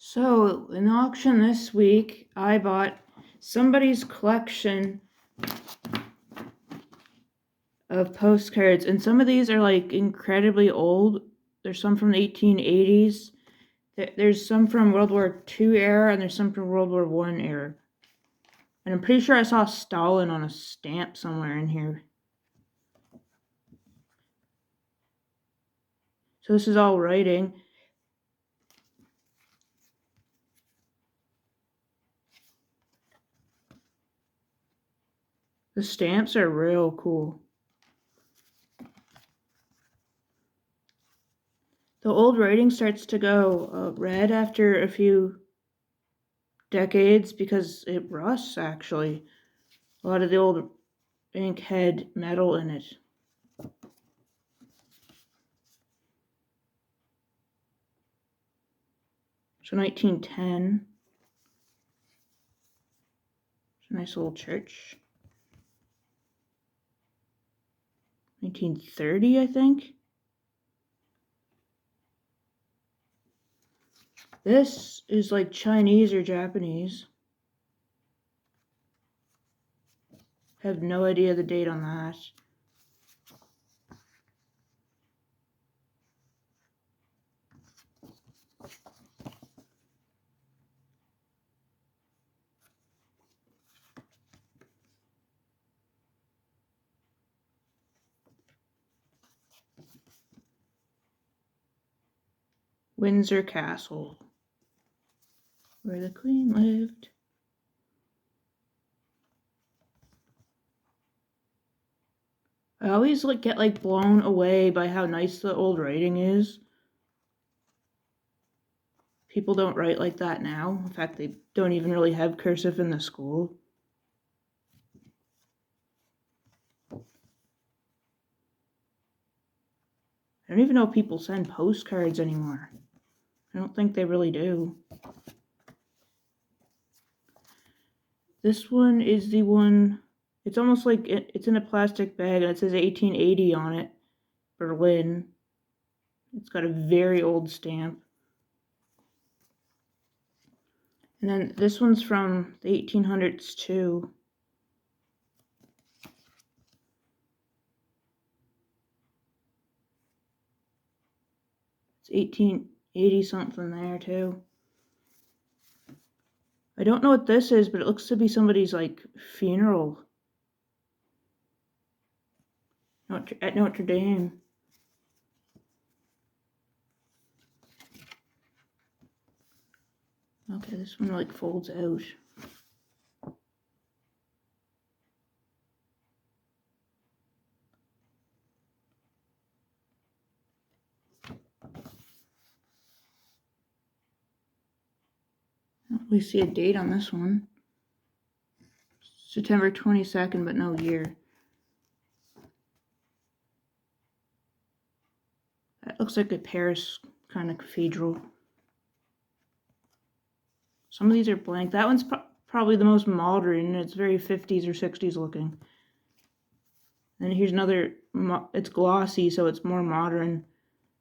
So, in the auction this week, I bought somebody's collection of postcards, and some of these are like incredibly old. There's some from the 1880s. There's some from World War II era, and there's some from World War I era. And I'm pretty sure I saw Stalin on a stamp somewhere in here. So this is all writing. The stamps are real cool. The old writing starts to go red after a few decades because it rusts, actually. A lot of the old ink had metal in it. So 1910. It's a nice little church. 1930, I think. This is like Chinese or Japanese. Have no idea the date on that. Windsor Castle, where the Queen lived. I always get blown away by how nice the old writing is. People don't write like that now. In fact, they don't even really have cursive in the school. I don't even know if people send postcards anymore. I don't think they really do. This one is the one, it's almost like it's in a plastic bag and it says 1880 on it, Berlin. It's got a very old stamp. And then this one's from the 1800s too. It's 1880 something there too. I don't know what this is, but it looks to be somebody's like funeral at Notre Dame. Okay, this one like folds out. We see a date on this one. September 22nd, but no year. That looks like a Paris kind of cathedral. Some of these are blank. That one's probably the most modern. It's very 50s or 60s looking. And here's another, it's glossy, so it's more modern,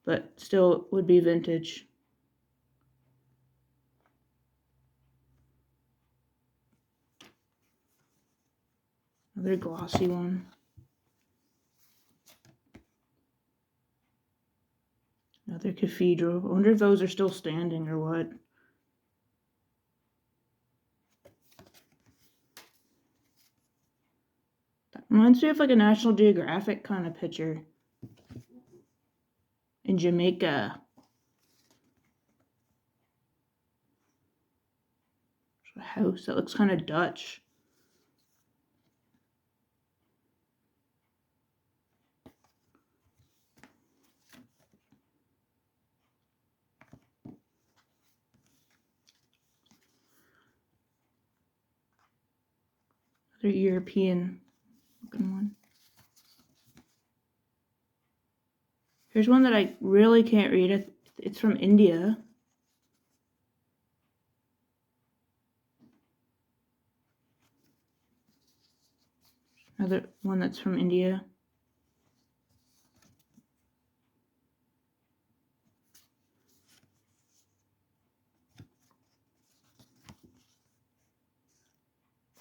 but still would be vintage. Another glossy one. Another cathedral. I wonder if those are still standing or what. That reminds me of like a National Geographic kind of picture. In Jamaica. There's a house that looks kind of Dutch. Another European looking one. Here's one that I really can't read. It's from India. Another one that's from India.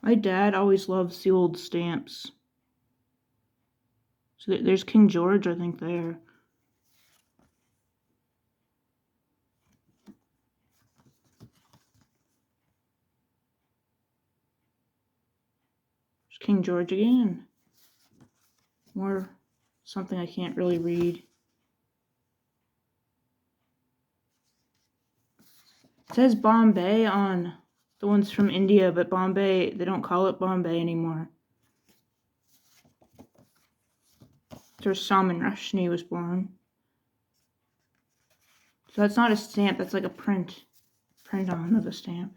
My dad always loved sealed stamps. So there's King George, I think, there. There's King George again. More something I can't really read. It says Bombay on the ones from India, but Bombay, they don't call it Bombay anymore. It's where Salman Rushdie was born. So that's not a stamp, that's like a print on of a stamp.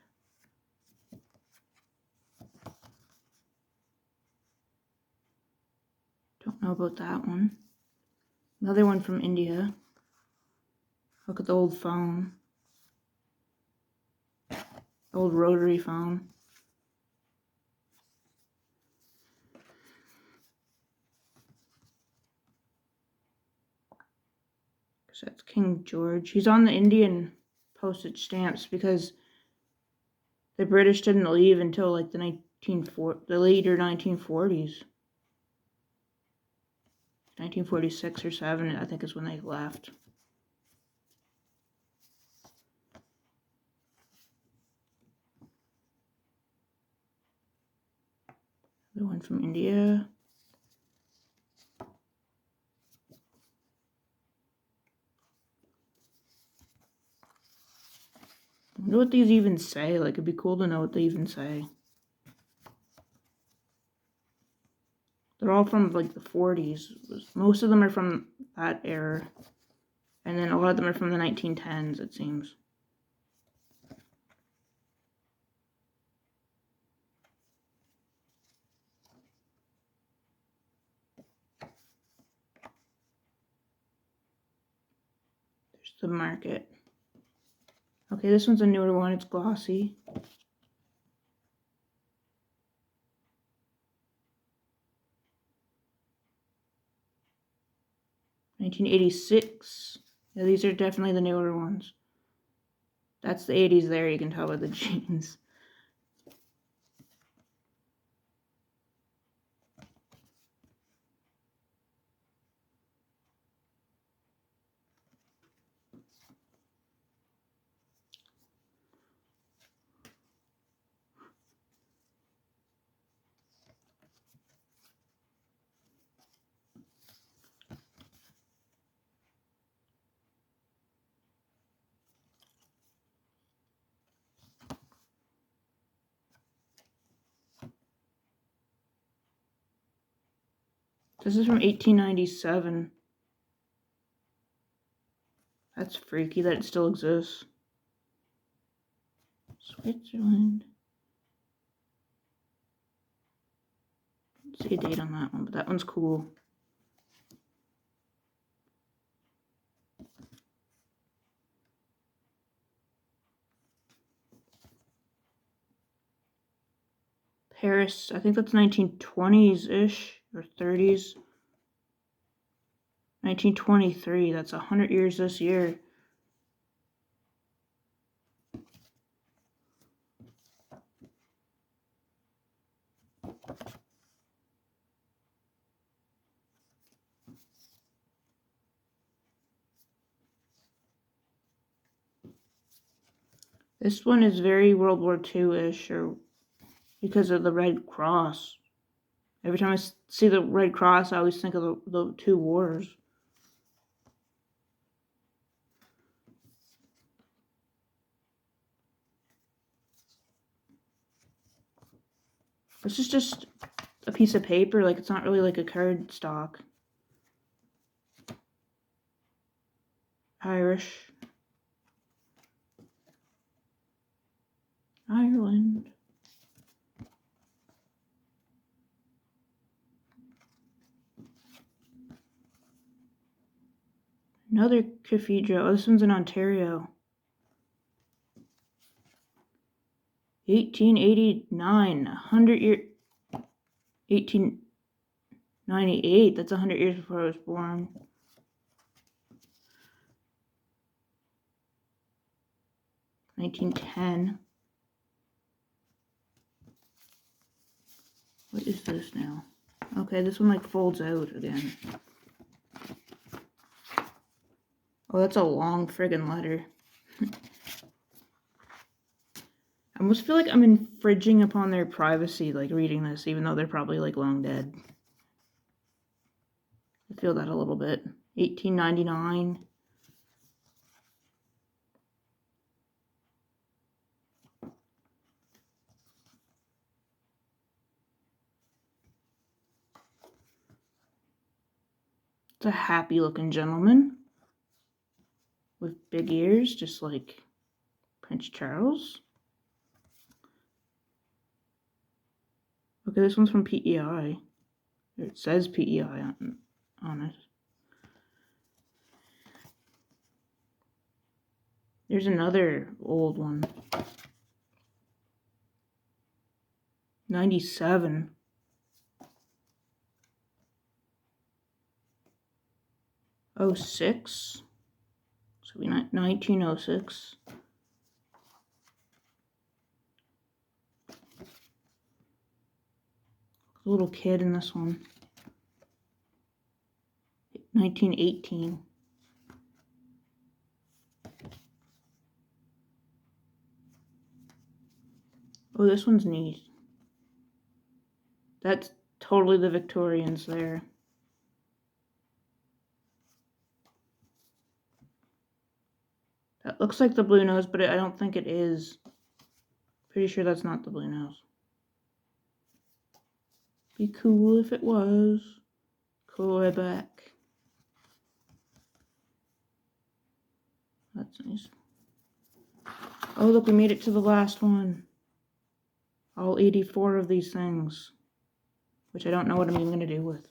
Don't know about that one. Another one from India. Look at the old phone. Old rotary phone. So that's King George. He's on the Indian postage stamps because the British didn't leave until like the later 1940s. 1946 or 7, I think, is when they left. The one from India. I wonder what these even say. Like, it'd be cool to know what they even say. They're all from like the 40s. Most of them are from that era. And then a lot of them are from the 1910s, it seems. There's the market. Okay, this one's a newer one. It's glossy. $1986. Yeah, these are definitely the newer ones. That's the 80s there, you can tell by the jeans. This is from 1897. That's freaky that it still exists. Switzerland. Let's see a date on that one, but that one's cool. Paris, I think that's 1920s-ish, or 30s. 1923, that's 100 years this year. This one is very World War II-ish, or because of the Red Cross. Every time I see the Red Cross, I always think of the two wars. This is just a piece of paper, like it's not really like a card stock. Irish. Ireland. Another cathedral. Oh, this one's in Ontario. 1889. 100 year. 1898. That's 100 years before I was born. $1910. What is this now? Okay, this one like folds out again. Oh, that's a long friggin' letter. I almost feel like I'm infringing upon their privacy, like reading this, even though they're probably like long dead. I feel that a little bit. 1899. It's a happy looking gentleman with big ears, just like Prince Charles. Okay, this one's from PEI. It says PEI on it. There's another old one. 97. Oh, 06. So 1906. A little kid in this one. 1918. Oh, this one's neat. That's totally the Victorians there. That looks like the blue nose, but I don't think it is. Pretty sure that's not the blue nose. Be cool if it was. Quebec. That's nice. Oh, look, we made it to the last one. All 84 of these things. Which I don't know what I'm even going to do with.